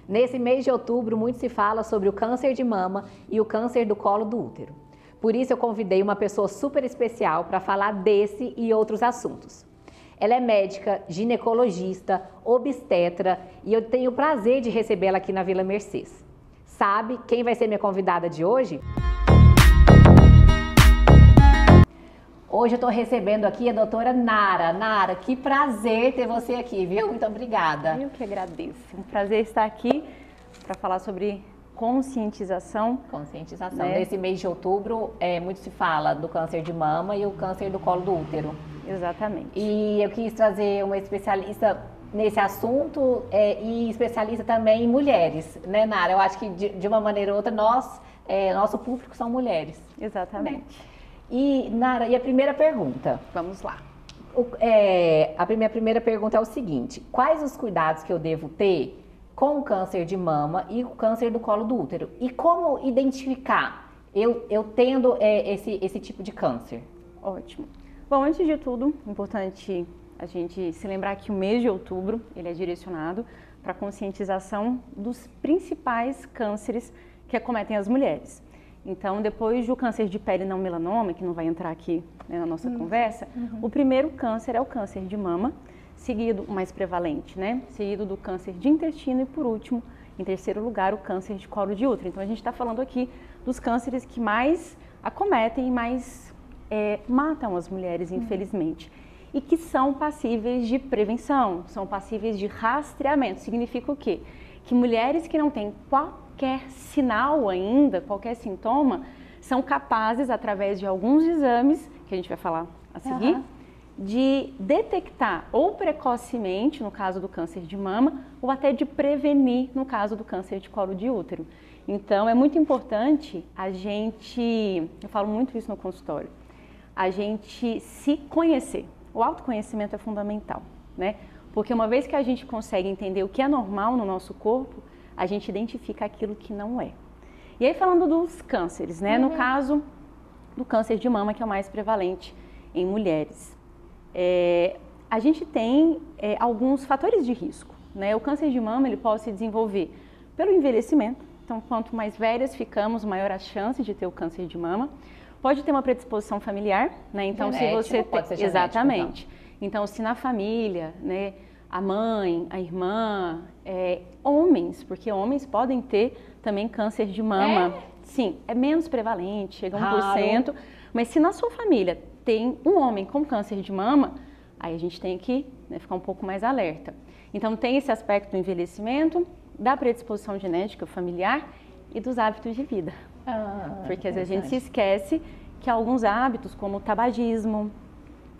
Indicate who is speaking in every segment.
Speaker 1: Nesse mês de outubro, muito se fala sobre o câncer de mama e o câncer do colo do útero. Por isso, eu convidei uma pessoa super especial para falar desse e outros assuntos. Ela é médica, ginecologista, obstetra e eu tenho o prazer de recebê-la aqui na Vila Mercês. Sabe quem vai ser minha convidada de hoje? Hoje eu estou recebendo aqui a doutora Nara. Nara, que prazer ter você aqui, viu? Muito obrigada.
Speaker 2: Eu que agradeço. Um prazer estar aqui para falar sobre conscientização.
Speaker 1: Conscientização. Nesse mês de outubro, muito se fala do câncer de mama e o câncer do colo do útero.
Speaker 2: Exatamente.
Speaker 1: E eu quis trazer uma especialista nesse assunto e especialista também em mulheres, né, Nara? Eu acho que de uma maneira ou outra, nosso público são mulheres.
Speaker 2: Exatamente.
Speaker 1: Né? E, Nara, e a primeira pergunta?
Speaker 2: Vamos lá.
Speaker 1: A minha primeira pergunta é o seguinte: quais os cuidados que eu devo ter com o câncer de mama e o câncer do colo do útero? E como identificar eu tendo esse tipo de câncer?
Speaker 2: Ótimo. Bom, antes de tudo, é importante a gente se lembrar que o mês de outubro ele é direcionado para a conscientização dos principais cânceres que acometem as mulheres. Então, depois do câncer de pele não melanoma, que não vai entrar aqui, né, na nossa conversa, o primeiro câncer é o câncer de mama, seguido, o mais prevalente, né? Seguido do câncer de intestino e, por último, em terceiro lugar, o câncer de colo de útero. Então, a gente está falando aqui dos cânceres que mais acometem e mais matam as mulheres, infelizmente. E que são passíveis de prevenção, são passíveis de rastreamento. Significa o quê? Que mulheres que não têm qualquer sinal ainda, qualquer sintoma, são capazes, através de alguns exames, que a gente vai falar a seguir, de detectar ou precocemente, no caso do câncer de mama, ou até de prevenir, no caso do câncer de colo de útero. Então, é muito importante a gente, eu falo muito isso no consultório, a gente se conhecer. O autoconhecimento é fundamental, né? Porque uma vez que a gente consegue entender o que é normal no nosso corpo, a gente identifica aquilo que não é. E aí, falando dos cânceres, né? No caso do câncer de mama, que é o mais prevalente em mulheres, a gente tem alguns fatores de risco, né? O câncer de mama ele pode se desenvolver pelo envelhecimento. Então, quanto mais velhas ficamos, maior a chance de ter o câncer de mama. Pode ter uma predisposição familiar, né? Então,
Speaker 1: genético,
Speaker 2: se você
Speaker 1: pode ser genético,
Speaker 2: exatamente. Então, se na família, né, a mãe, a irmã, homens, porque homens podem ter também câncer de mama. Sim, é menos prevalente, chega a 1%. Mas se na sua família tem um homem com câncer de mama, aí a gente tem que, né, ficar um pouco mais alerta. Então, tem esse aspecto do envelhecimento, da predisposição genética familiar e dos hábitos de vida. Porque às vezes a gente se esquece que alguns hábitos, como o tabagismo,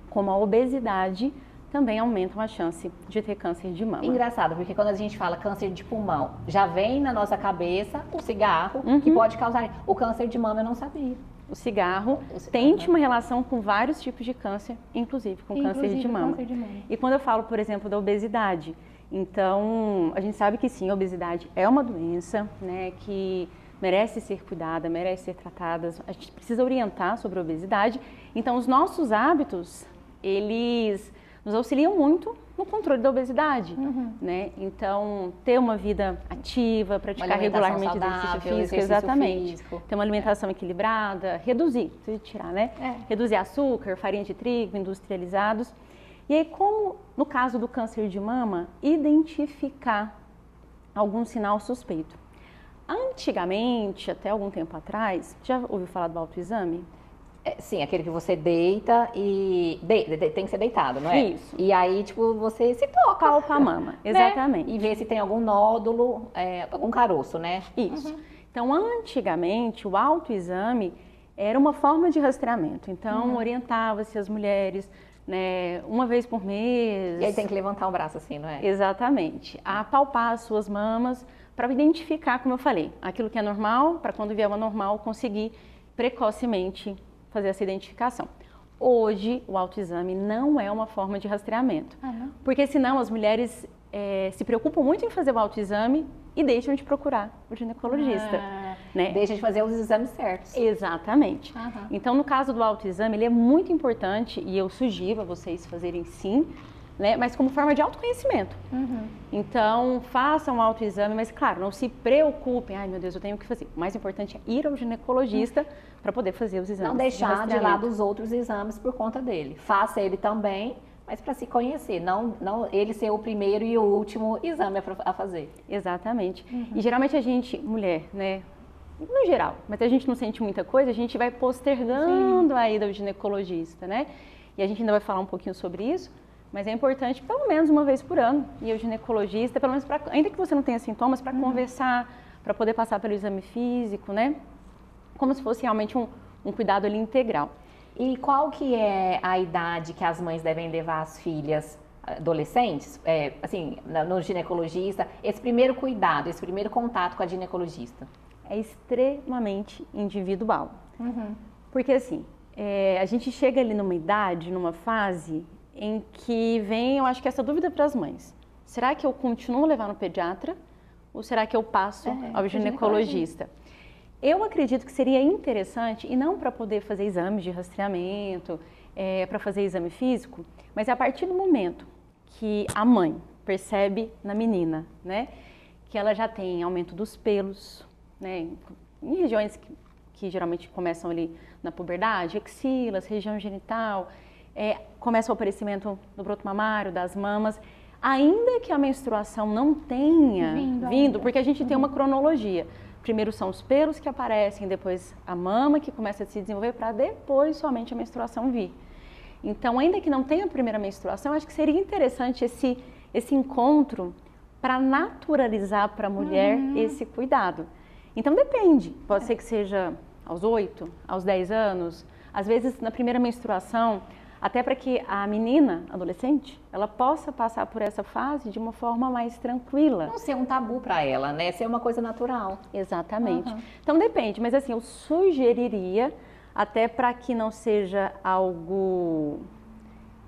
Speaker 2: como a obesidade, também aumentam a chance de ter câncer de mama.
Speaker 1: Engraçado, porque quando a gente fala câncer de pulmão, já vem na nossa cabeça o cigarro, que pode causar o câncer de mama, eu não sabia.
Speaker 2: O cigarro tem uma relação com vários tipos de câncer, inclusive com câncer de mama. E quando eu falo, por exemplo, da obesidade, então a gente sabe que sim, a obesidade é uma doença, né, que merece ser cuidada, merece ser tratada. A gente precisa orientar sobre a obesidade. Então, os nossos hábitos, eles nos auxiliam muito no controle da obesidade, né? Então, ter uma vida ativa, praticar regularmente exercício físico, exatamente. Ter uma alimentação equilibrada, reduzir, precisa tirar, né? Reduzir açúcar, farinha de trigo, industrializados. E aí, como no caso do câncer de mama, identificar algum sinal suspeito. Antigamente, até algum tempo atrás, já ouviu falar do autoexame?
Speaker 1: Sim, aquele que você deita e... tem que ser deitado, não é?
Speaker 2: Isso.
Speaker 1: E aí, tipo, você se toca.
Speaker 2: Palpa a mama, exatamente.
Speaker 1: Né? E ver se tem algum nódulo, algum caroço, né?
Speaker 2: Isso. Então, antigamente, o autoexame era uma forma de rastreamento. Então, orientava-se as mulheres, né, uma vez por mês.
Speaker 1: E aí tem que levantar o braço assim, não é?
Speaker 2: Exatamente. A palpar as suas mamas para identificar, como eu falei, aquilo que é normal, para quando vier o anormal, conseguir precocemente fazer essa identificação. Hoje, o autoexame não é uma forma de rastreamento, porque senão as mulheres se preocupam muito em fazer o autoexame e deixam de procurar o ginecologista. Né?
Speaker 1: Deixa de fazer os exames certos.
Speaker 2: Exatamente. Então, no caso do autoexame, ele é muito importante e eu sugiro a vocês fazerem sim, né? Mas como forma de autoconhecimento. Então, façam um autoexame, mas claro, não se preocupem, ai meu Deus, eu tenho que fazer. O mais importante é ir ao ginecologista para poder fazer os exames.
Speaker 1: Não deixar de lado os outros exames por conta dele. Faça ele também, mas para se conhecer, não ele ser o primeiro e o último exame a fazer.
Speaker 2: Exatamente. E geralmente a gente, mulher, né? No geral, mas a gente não sente muita coisa, a gente vai postergando a ida ao ginecologista, né? E a gente ainda vai falar um pouquinho sobre isso, mas é importante pelo menos uma vez por ano ir ao ginecologista, pelo menos ainda que você não tenha sintomas, para conversar, para poder passar pelo exame físico, né? Como se fosse realmente um cuidado ali integral.
Speaker 1: E qual que é a idade que as mães devem levar as filhas adolescentes, assim, no ginecologista, esse primeiro cuidado, esse primeiro contato com a ginecologista?
Speaker 2: É extremamente individual. Porque assim, a gente chega ali numa idade, numa fase em que vem, eu acho que essa dúvida para as mães. Será que eu continuo levando no pediatra ou será que eu passo ao ginecologista? Eu acredito que seria interessante, e não para poder fazer exames de rastreamento, para fazer exame físico, mas a partir do momento que a mãe percebe na menina, né, que ela já tem aumento dos pelos, né, em regiões que geralmente começam ali na puberdade, axilas, região genital, começa o aparecimento do broto mamário, das mamas, ainda que a menstruação não tenha vindo porque a gente tem uma cronologia. Primeiro são os pelos que aparecem, depois a mama que começa a se desenvolver para depois somente a menstruação vir. Então, ainda que não tenha a primeira menstruação, acho que seria interessante esse encontro para naturalizar para a mulher esse cuidado. Então depende, pode ser que seja aos 8, aos 10 anos, às vezes na primeira menstruação, até para que a menina, adolescente, ela possa passar por essa fase de uma forma mais tranquila.
Speaker 1: Não ser um tabu para ela, né? Ser uma coisa natural.
Speaker 2: Exatamente. Então depende, mas assim, eu sugeriria, até para que não seja algo...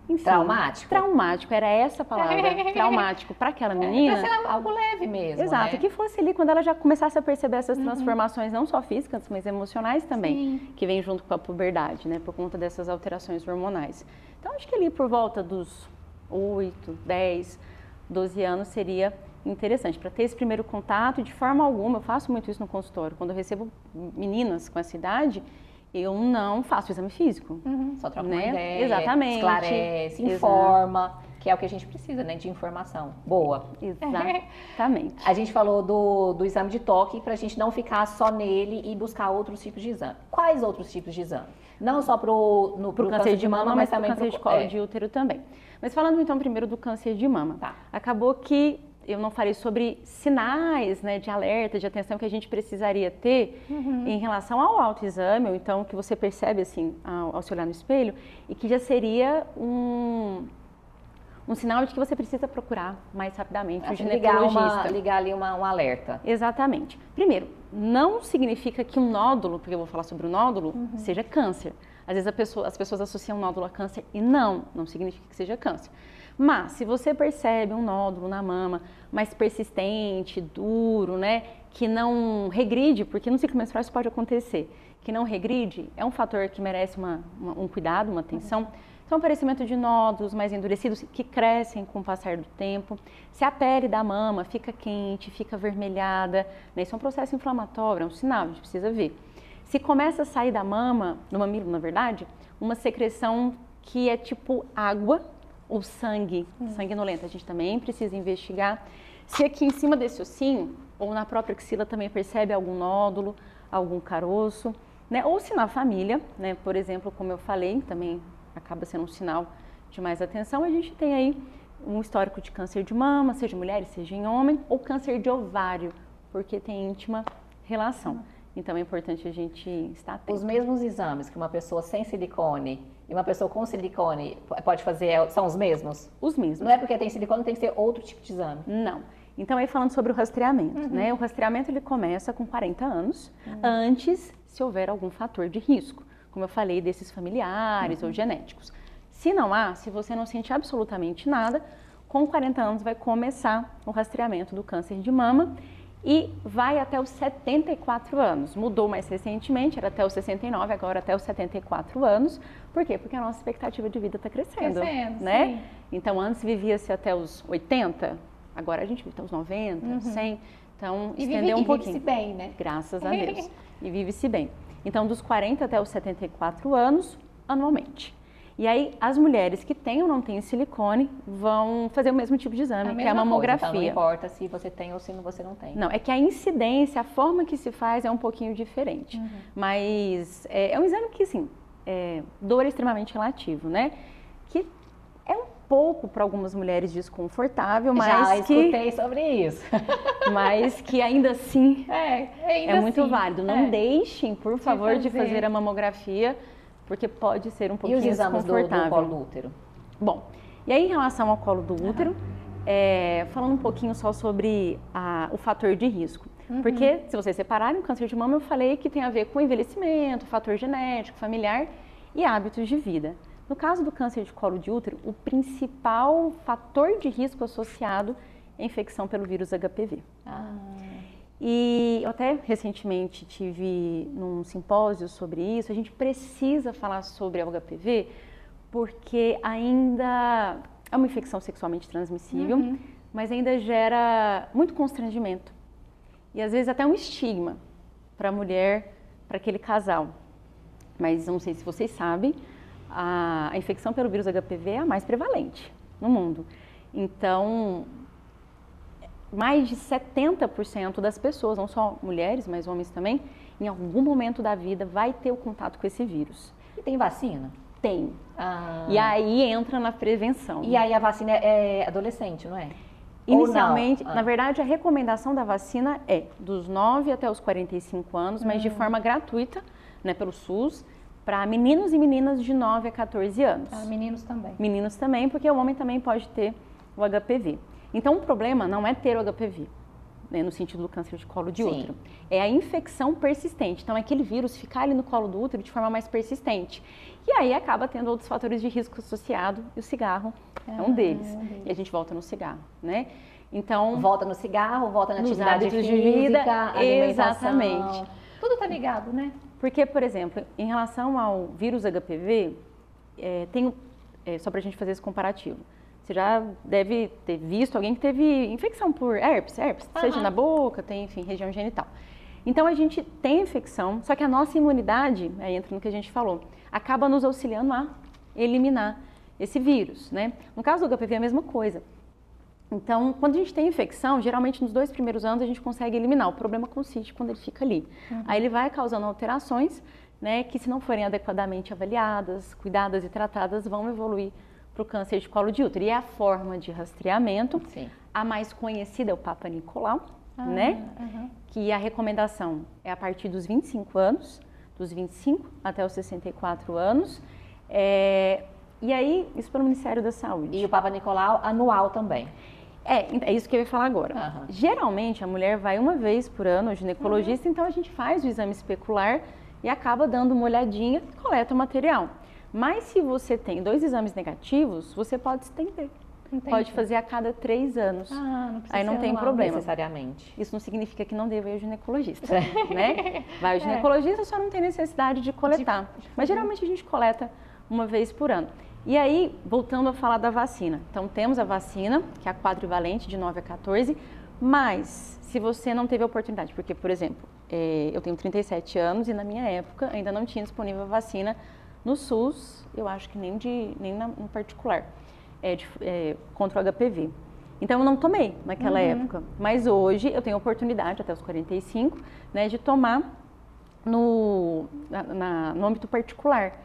Speaker 2: Enfim,
Speaker 1: traumático?
Speaker 2: Traumático, era essa a palavra, traumático para aquela menina.
Speaker 1: Para ser algo leve mesmo,
Speaker 2: exato,
Speaker 1: né?
Speaker 2: Que fosse ali quando ela já começasse a perceber essas transformações, não só físicas, mas emocionais também, que vem junto com a puberdade, né, por conta dessas alterações hormonais. Então, acho que ali por volta dos 8, 10, 12 anos seria interessante, para ter esse primeiro contato. De forma alguma, eu faço muito isso no consultório, quando eu recebo meninas com essa idade, eu não faço exame físico.
Speaker 1: Só troca uma ideia,
Speaker 2: exatamente,
Speaker 1: esclarece, informa, que é o que a gente precisa, né, de informação boa.
Speaker 2: Exatamente.
Speaker 1: A gente falou do exame de toque para a gente não ficar só nele e buscar outros tipos de exame. Quais outros tipos de exame? Não só para o câncer de mama, mas também
Speaker 2: para o câncer de colo de útero também. Mas falando então primeiro do câncer de mama, acabou que eu não falei sobre sinais, né, de alerta, de atenção que a gente precisaria ter em relação ao autoexame, ou então que você percebe assim ao se olhar no espelho, e que já seria um sinal de que você precisa procurar mais rapidamente o ginecologista.
Speaker 1: Ligar ali um alerta.
Speaker 2: Exatamente. Primeiro, não significa que um nódulo, porque eu vou falar sobre o nódulo, seja câncer. Às vezes as pessoas associam nódulo a câncer e não significa que seja câncer. Mas, se você percebe um nódulo na mama mais persistente, duro, né, que não regride, porque no ciclo menstrual isso pode acontecer, que não regride, é um fator que merece um cuidado, uma atenção. Então, aparecimento de nódulos mais endurecidos que crescem com o passar do tempo. Se a pele da mama fica quente, fica avermelhada, né, isso é um processo inflamatório, é um sinal, a gente precisa ver. Se começa a sair da mama, do mamilo, na verdade, uma secreção que é tipo água, ou sangue, sanguinolento, a gente também precisa investigar. Se aqui em cima desse ossinho, ou na própria axila também percebe algum nódulo, algum caroço, né? Ou se na família, né? Por exemplo, como eu falei, também acaba sendo um sinal de mais atenção, a gente tem aí um histórico de câncer de mama, seja em mulheres, seja em homem, ou câncer de ovário, porque tem íntima relação. Então é importante a gente estar atento.
Speaker 1: Os mesmos exames que uma pessoa sem silicone e uma pessoa com silicone pode fazer são os mesmos?
Speaker 2: Os mesmos.
Speaker 1: Não é porque tem silicone, tem que ser outro tipo de exame?
Speaker 2: Não. Então aí falando sobre o rastreamento, né? O rastreamento ele começa com 40 anos, antes se houver algum fator de risco, como eu falei, desses familiares ou genéticos. Se não há, se você não sente absolutamente nada, com 40 anos vai começar o rastreamento do câncer de mama. E vai até os 74 anos. Mudou mais recentemente, era até os 69, agora até os 74 anos. Por quê? Porque a nossa expectativa de vida está crescendo, né? Então, antes vivia-se até os 80, agora a gente vive até os 90, 100. Então, estendeu um pouquinho.
Speaker 1: E vive-se bem, né?
Speaker 2: Graças a Deus. E vive-se bem. Então, dos 40 até os 74 anos, anualmente. E aí, as mulheres que têm ou não têm silicone vão fazer o mesmo tipo de exame, que é a mamografia.
Speaker 1: Coisa, então não importa se você tem ou se você não tem.
Speaker 2: Não, é que a incidência, a forma que se faz é um pouquinho diferente. Mas é um exame que, assim, dor é extremamente relativo, né? Que é um pouco, para algumas mulheres, desconfortável, mas
Speaker 1: já escutei sobre isso.
Speaker 2: Mas que ainda assim
Speaker 1: ainda
Speaker 2: muito
Speaker 1: assim,
Speaker 2: válido. Não deixem, por favor, de fazer a mamografia, porque pode ser um pouquinho desconfortável.
Speaker 1: E os exames do colo do útero?
Speaker 2: Bom, e aí em relação ao colo do útero, falando um pouquinho só sobre o fator de risco. Porque, se vocês separarem, o câncer de mama eu falei que tem a ver com envelhecimento, fator genético, familiar e hábitos de vida. No caso do câncer de colo de útero, o principal fator de risco associado é a infecção pelo vírus HPV. E eu até recentemente tive num simpósio sobre isso. A gente precisa falar sobre o HPV porque ainda é uma infecção sexualmente transmissível, mas ainda gera muito constrangimento e às vezes até um estigma para a mulher, para aquele casal. Mas não sei se vocês sabem, a infecção pelo vírus HPV é a mais prevalente no mundo. Então, mais de 70% das pessoas, não só mulheres, mas homens também, em algum momento da vida vai ter o contato com esse vírus.
Speaker 1: E tem vacina?
Speaker 2: Tem. E aí entra na prevenção.
Speaker 1: E aí a vacina é adolescente, não é?
Speaker 2: Inicialmente, na verdade, a recomendação da vacina é dos 9 até os 45 anos, mas de forma gratuita, né, pelo SUS, para meninos e meninas de 9 a 14 anos.
Speaker 1: Meninos também.
Speaker 2: Meninos também, porque o homem também pode ter o HPV. Então, o problema não é ter o HPV, né, no sentido do câncer de colo de útero. É a infecção persistente. Então, é aquele vírus ficar ali no colo do útero de forma mais persistente. E aí acaba tendo outros fatores de risco associado, e o cigarro é um deles. E a gente volta no cigarro, né? Então,
Speaker 1: volta no cigarro, volta na atividade
Speaker 2: hábitos
Speaker 1: física,
Speaker 2: de vida,
Speaker 1: alimentação.
Speaker 2: Exatamente.
Speaker 1: Tudo tá ligado, né?
Speaker 2: Porque, por exemplo, em relação ao vírus HPV, só para a gente fazer esse comparativo, você já deve ter visto alguém que teve infecção por herpes, seja na boca, tem, enfim, região genital. Então, a gente tem infecção, só que a nossa imunidade, aí entra no que a gente falou, acaba nos auxiliando a eliminar esse vírus, né? No caso do HPV é a mesma coisa. Então, quando a gente tem infecção, geralmente nos 2 primeiros anos a gente consegue eliminar. O problema consiste quando ele fica ali. Aí ele vai causando alterações, né, que se não forem adequadamente avaliadas, cuidadas e tratadas, vão evoluir para o câncer de colo de útero. E a forma de rastreamento, a mais conhecida é o Papa Nicolau, né? Que a recomendação é a partir dos 25 anos, dos 25 até os 64 anos. E aí, isso pelo Ministério da Saúde.
Speaker 1: E o Papa Nicolau anual também.
Speaker 2: É isso que eu ia falar agora. Geralmente, a mulher vai uma vez por ano ao ginecologista, então a gente faz o exame especular e acaba dando uma olhadinha e coleta o material. Mas se você tem 2 exames negativos, você pode estender. Pode fazer a cada 3 anos.
Speaker 1: Não precisa
Speaker 2: aí não tem problema.
Speaker 1: Necessariamente.
Speaker 2: Isso não significa que não deva ir ao ginecologista, né? Vai ao ginecologista, só não tem necessidade de coletar. Mas geralmente a gente coleta uma vez por ano. E aí, voltando a falar da vacina. Então, temos a vacina, que é a quadrivalente de 9 a 14, mas se você não teve a oportunidade, porque, por exemplo, eu tenho 37 anos e na minha época ainda não tinha disponível a vacina no SUS, eu acho que nem no particular, contra o HPV. Então, eu não tomei naquela época, mas hoje eu tenho a oportunidade, até os 45, né, de tomar no âmbito particular.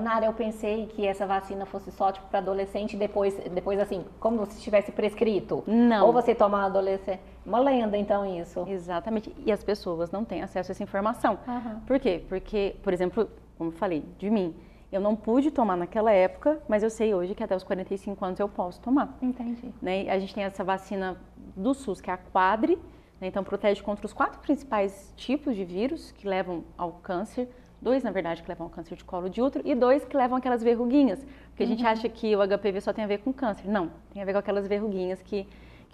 Speaker 1: Nara, eu pensei que essa vacina fosse só tipo para adolescente, depois assim, como se tivesse prescrito.
Speaker 2: Não.
Speaker 1: Ou você toma na adolescente. Uma lenda, então, isso.
Speaker 2: Exatamente. E as pessoas não têm acesso a essa informação. Por quê? Porque, por exemplo, como eu falei, de mim, eu não pude tomar naquela época, mas eu sei hoje que até os 45 anos eu posso tomar.
Speaker 1: Entendi.
Speaker 2: Né? A gente tem essa vacina do SUS, que é a Quadri, né? Então protege contra os 4 principais tipos de vírus que levam ao câncer. 2, na verdade, que levam ao câncer de colo de útero e 2 que levam aquelas verruguinhas. Porque a gente acha que o HPV só tem a ver com câncer. Não, tem a ver com aquelas verruguinhas que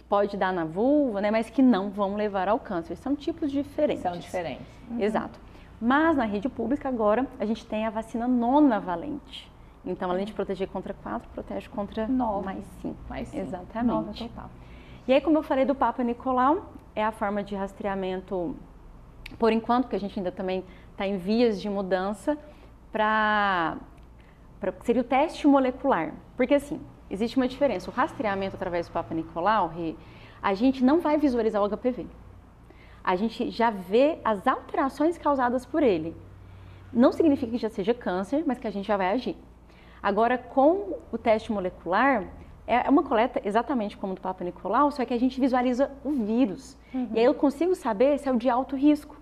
Speaker 2: pode dar na vulva, né, mas que não vão levar ao câncer. São tipos diferentes.
Speaker 1: São diferentes.
Speaker 2: Exato. Mas na rede pública agora a gente tem a vacina nonavalente, Então, além de proteger contra 4, protege contra
Speaker 1: 9.
Speaker 2: mais 5.
Speaker 1: Mais 5.
Speaker 2: Exatamente.
Speaker 1: 9 total.
Speaker 2: E aí, como eu falei do Papa Nicolau, é a forma de rastreamento, por enquanto, que a gente ainda também está em vias de mudança, seria o teste molecular. Porque assim, existe uma diferença. O rastreamento através do Papa Nicolau, a gente não vai visualizar o HPV. A gente já vê as alterações causadas por ele. Não significa que já seja câncer, mas que a gente já vai agir. Agora, com o teste molecular, é uma coleta exatamente como do Papa Nicolau, só que a gente visualiza o vírus. E aí eu consigo saber se é o de alto risco.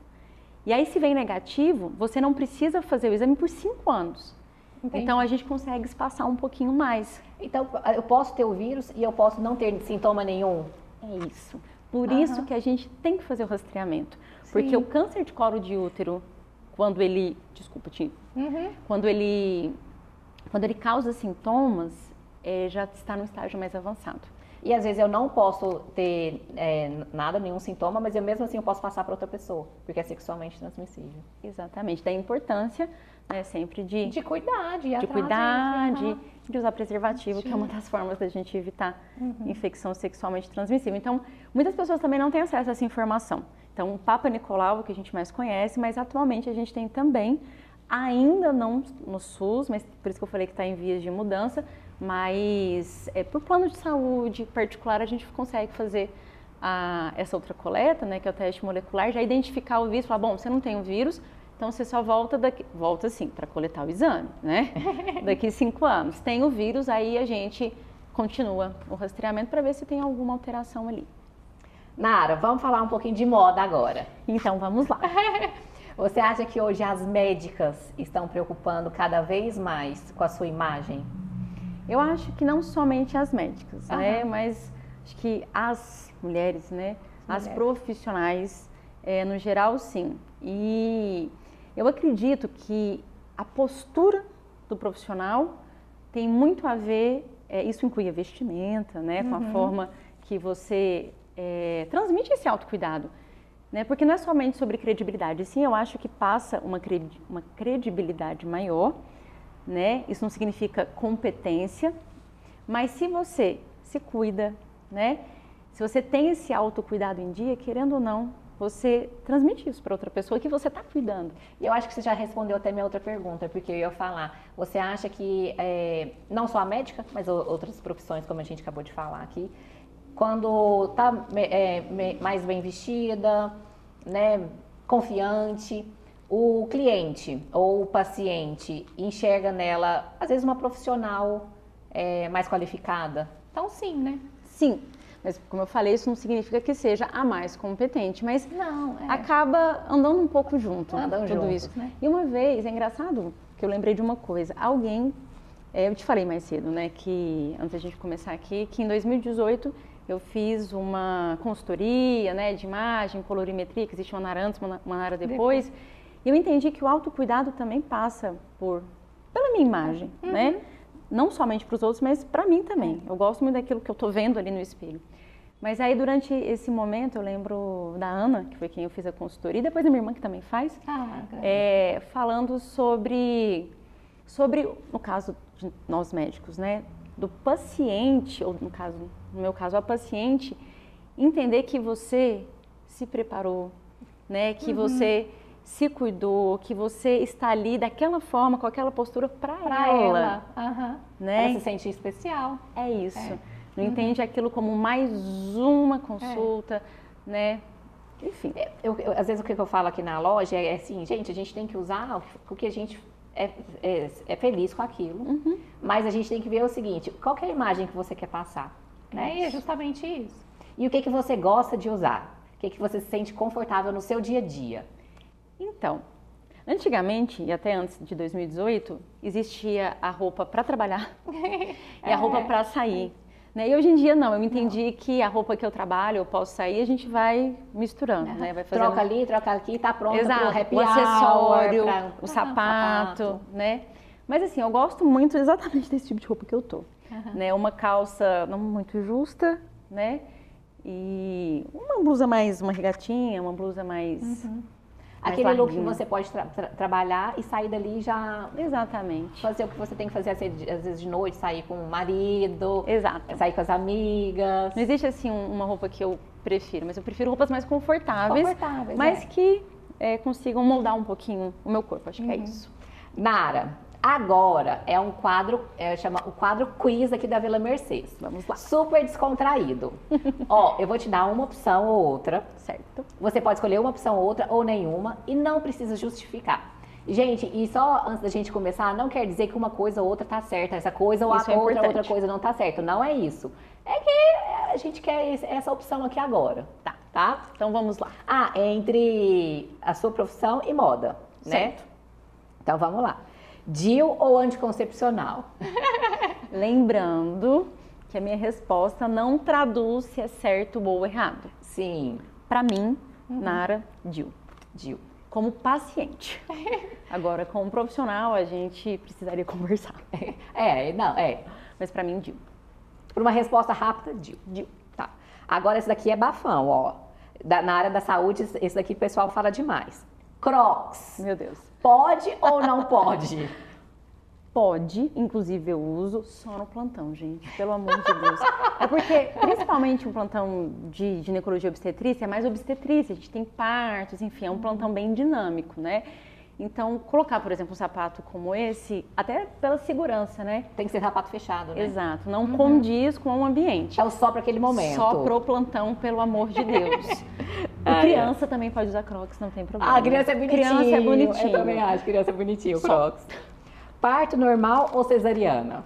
Speaker 2: E aí, se vem negativo, você não precisa fazer o exame por 5 anos.
Speaker 1: Entendi.
Speaker 2: Então, a gente consegue espaçar um pouquinho mais.
Speaker 1: Então, eu posso ter o vírus e eu posso não ter sintoma nenhum?
Speaker 2: É isso. Por isso que a gente tem que fazer o rastreamento.
Speaker 1: Sim.
Speaker 2: Porque o câncer de colo de útero, quando ele... Desculpa, Ti. Quando ele causa sintomas, já está no estágio mais avançado.
Speaker 1: E às vezes eu não posso ter nenhum sintoma, mas eu mesmo assim eu posso passar para outra pessoa, porque é sexualmente transmissível.
Speaker 2: Exatamente. Da importância, né, sempre de
Speaker 1: cuidar, de
Speaker 2: cuidar, de usar preservativo, que é uma das formas da gente evitar infecção sexualmente transmissível. Então, muitas pessoas também não têm acesso a essa informação. Então, o Papa Nicolau, que a gente mais conhece, mas atualmente a gente tem também, ainda não no SUS, mas por isso que eu falei que está em vias de mudança, mas por plano de saúde particular a gente consegue fazer essa outra coleta, né, que é o teste molecular, já identificar o vírus, falar, bom, você não tem o vírus, então você só volta sim, para coletar o exame, né? Daqui 5 anos. Tem o vírus, aí a gente continua o rastreamento para ver se tem alguma alteração ali.
Speaker 1: Nara, vamos falar um pouquinho de moda agora.
Speaker 2: Então vamos lá.
Speaker 1: Você acha que hoje as médicas estão preocupando cada vez mais com a sua imagem?
Speaker 2: Eu acho que não somente as médicas, né? Mas acho que as mulheres, né? As profissionais, no geral, sim. E eu acredito que a postura do profissional tem muito a ver, isso inclui a vestimenta, né? Com a forma que você transmite esse autocuidado. Né? Porque não é somente sobre credibilidade, sim, eu acho que passa uma credibilidade maior, né? Isso não significa competência, mas se você se cuida, né? Se você tem esse autocuidado em dia, querendo ou não, você transmite isso para outra pessoa que você está cuidando.
Speaker 1: E eu acho que você já respondeu até minha outra pergunta, porque eu ia falar, você acha que, não só a médica, mas outras profissões, como a gente acabou de falar aqui, quando está mais bem vestida, né, confiante, o cliente ou o paciente enxerga nela, às vezes, uma profissional mais qualificada? Então, sim, né?
Speaker 2: Sim, mas como eu falei, isso não significa que seja a mais competente, mas
Speaker 1: não,
Speaker 2: acaba andando um pouco junto, tudo
Speaker 1: juntos,
Speaker 2: isso.
Speaker 1: Né?
Speaker 2: E uma vez, é engraçado que eu lembrei de uma coisa, eu te falei mais cedo, né, que antes da gente começar aqui, que em 2018 eu fiz uma consultoria, né, de imagem, colorimetria, que existe uma Nara antes, uma Nara depois, e eu entendi que o autocuidado também passa pela minha imagem, né? Não somente para os outros, mas para mim também. Eu gosto muito daquilo que eu estou vendo ali no espelho. Mas aí, durante esse momento, eu lembro da Ana, que foi quem eu fiz a consultoria, e depois da minha irmã, que também faz, falando sobre, no caso de nós médicos, né, do paciente, ou no meu caso, a paciente, entender que você se preparou, né, que você se cuidou, que você está ali daquela forma, com aquela postura para ela. Né?
Speaker 1: Ela se sentir especial.
Speaker 2: É isso. Não entende aquilo como mais uma consulta, né? Enfim.
Speaker 1: Às vezes o que eu falo aqui na loja é assim, gente, a gente tem que usar porque a gente é feliz com aquilo, mas a gente tem que ver o seguinte, qual que é a imagem que você quer passar? Né? E é justamente isso. E o que você gosta de usar? O que você se sente confortável no seu dia a dia?
Speaker 2: Então, antigamente, e até antes de 2018, existia a roupa para trabalhar e a roupa para sair. Né? E hoje em dia não, eu entendi que a roupa que eu trabalho, eu posso sair, a gente vai misturando, né? Vai fazendo...
Speaker 1: Troca ali, troca aqui, tá pronto pro happy
Speaker 2: o acessório,
Speaker 1: hour,
Speaker 2: o sapato, né? Mas assim, eu gosto muito exatamente desse tipo de roupa que eu tô. Né? Uma calça não muito justa, né? E uma blusa mais, uma regatinha, uma blusa mais...
Speaker 1: Aquele look que você pode trabalhar e sair dali já...
Speaker 2: Exatamente.
Speaker 1: Fazer o que você tem que fazer, às vezes de noite, sair com o marido.
Speaker 2: Exato.
Speaker 1: Sair com as amigas.
Speaker 2: Não existe, assim, uma roupa que eu prefiro, mas eu prefiro roupas mais confortáveis. Mas que consigam moldar um pouquinho o meu corpo, acho que é isso.
Speaker 1: Nara, agora é um quadro, chama o quadro quiz aqui da Vila Mercedes.
Speaker 2: Vamos lá.
Speaker 1: Super descontraído. Ó, eu vou te dar uma opção ou outra.
Speaker 2: Certo.
Speaker 1: Você pode escolher uma opção ou outra ou nenhuma e não precisa justificar. Gente, e só antes da gente começar, não quer dizer que uma coisa ou outra tá certa, essa coisa ou
Speaker 2: Isso
Speaker 1: a
Speaker 2: é
Speaker 1: outra coisa não tá certa. Não é isso. É que a gente quer essa opção aqui agora, tá?
Speaker 2: Então vamos lá.
Speaker 1: Ah, entre a sua profissão e moda, né?
Speaker 2: Certo.
Speaker 1: Então vamos lá. DIU ou anticoncepcional?
Speaker 2: Lembrando que a minha resposta não traduz se é certo ou errado.
Speaker 1: Sim.
Speaker 2: Pra mim, Nara, DIU.
Speaker 1: DIU.
Speaker 2: Como paciente. Agora, como profissional, a gente precisaria conversar. Mas pra mim, DIU.
Speaker 1: Por uma resposta rápida, DIU. Tá. Agora, esse daqui é bafão, ó. Na área da saúde, esse daqui o pessoal fala demais. Crocs.
Speaker 2: Meu Deus.
Speaker 1: Pode ou não pode?
Speaker 2: Pode, inclusive eu uso só no plantão, gente, pelo amor de Deus. É porque, principalmente um plantão de ginecologia e obstetrícia, é mais obstetrícia, a gente tem partos, enfim, é um plantão bem dinâmico, né? Então, colocar, por exemplo, um sapato como esse, até pela segurança, né?
Speaker 1: Tem que ser sapato fechado, né?
Speaker 2: Exato, não condiz com o ambiente.
Speaker 1: É só para aquele momento.
Speaker 2: Só pro plantão, pelo amor de Deus. E criança também pode usar Crocs, não tem problema.
Speaker 1: Ah, criança é bonitinho.
Speaker 2: Criança é bonitinho.
Speaker 1: Eu também acho, criança é bonitinho,
Speaker 2: Só.
Speaker 1: Crocs. Parto normal ou cesariana?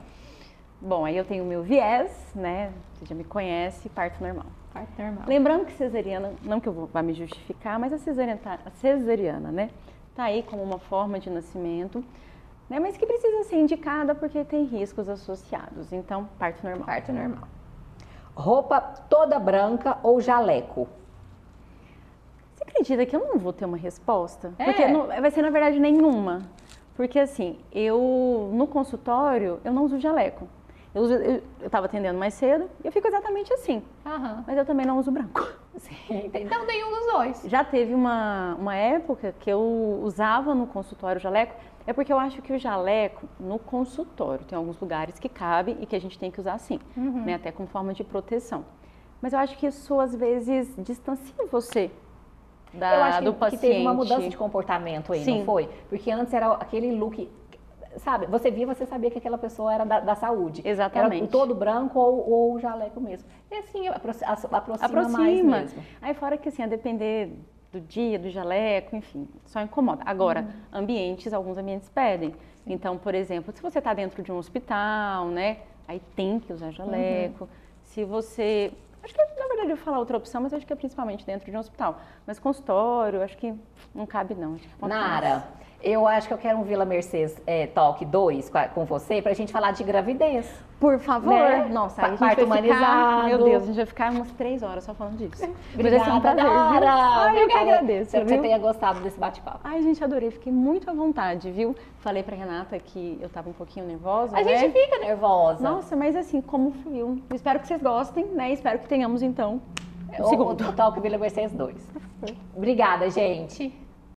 Speaker 2: Bom, aí eu tenho o meu viés, né? Você já me conhece, parto normal.
Speaker 1: Parto normal.
Speaker 2: Lembrando que cesariana, não que eu vá me justificar, mas a cesariana, né? Tá aí como uma forma de nascimento, né? Mas que precisa ser indicada porque tem riscos associados. Então, parto normal.
Speaker 1: Parto normal. Roupa toda branca ou jaleco?
Speaker 2: Você acredita que eu não vou ter uma resposta? Porque vai ser, na verdade, nenhuma. Porque assim, no consultório, eu não uso jaleco. Eu estava atendendo mais cedo e eu fico exatamente assim. Mas eu também não uso branco.
Speaker 1: Sim, então tem um dos dois.
Speaker 2: Já teve uma época que eu usava no consultório o jaleco. É porque eu acho que o jaleco, no consultório, tem alguns lugares que cabe e que a gente tem que usar assim, né? Até como forma de proteção. Mas eu acho que isso, às vezes, distancia você
Speaker 1: eu acho
Speaker 2: do paciente.
Speaker 1: Que teve uma mudança de comportamento aí, não foi? Porque antes era aquele look, sabe? Você via, você sabia que aquela pessoa era da saúde.
Speaker 2: Exatamente.
Speaker 1: Era o todo branco ou o jaleco mesmo. E assim, aproxima mais mesmo.
Speaker 2: Aí fora que assim, a depender do dia, do jaleco, enfim, só incomoda. Agora, alguns ambientes pedem. Então, por exemplo, se você está dentro de um hospital, né? Aí tem que usar jaleco. Se você... Acho que, na verdade, eu vou falar outra opção, mas acho que é principalmente dentro de um hospital. Mas consultório, acho que não cabe, não.
Speaker 1: Nara, eu acho que eu quero um Vila Mercedes Talk 2 com você pra gente falar de gravidez.
Speaker 2: Por favor.
Speaker 1: Né?
Speaker 2: Nossa, aí a gente
Speaker 1: Parto
Speaker 2: vai ficar...
Speaker 1: humanizado.
Speaker 2: Meu Deus, a gente vai ficar umas 3 horas só falando disso.
Speaker 1: Obrigada,
Speaker 2: mas vai ser um prazer,
Speaker 1: Nara.
Speaker 2: Ai, eu que agradeço,
Speaker 1: Espero que você tenha gostado desse bate-papo.
Speaker 2: Ai, gente, adorei. Fiquei muito à vontade, viu? Falei pra Renata que eu tava um pouquinho nervosa,
Speaker 1: A gente fica nervosa.
Speaker 2: Nossa, mas assim, como fluiu. Eu espero que vocês gostem, né? Espero que tenhamos, então, o segundo.
Speaker 1: O Talk Vila Mercedes 2. Obrigada, gente.